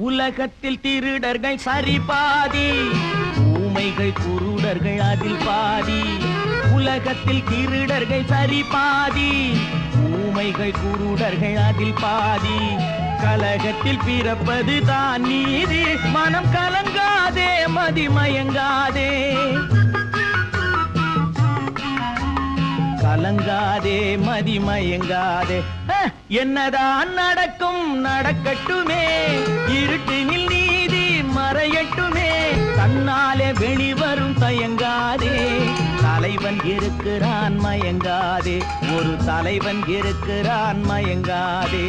உலகத்தில் திருடர்கள் சரி பாதி, ஊமைகள் குருடர்கள் அதில் பாதி. உலகத்தில் திருடர்கள் சரி பாதி, ஊமைகள் குருடர்கள் அதில் பாதி. கலகத்தில் பிறப்பது தான் நீதி, மனம் கலங்காதே மதிமயங்காதே. கலங்காதே மதிமயங்காதே. என்னதான் நடக்கும் நடக்கட்டுமே, இருட்டினில் நீதி மறையட்டுமே. தன்னாலே வெளிவரும் தயங்காதே, தலைவன் இருக்கிறான் மயங்காதே. ஒரு தலைவன் இருக்கிறான் மயங்காதே.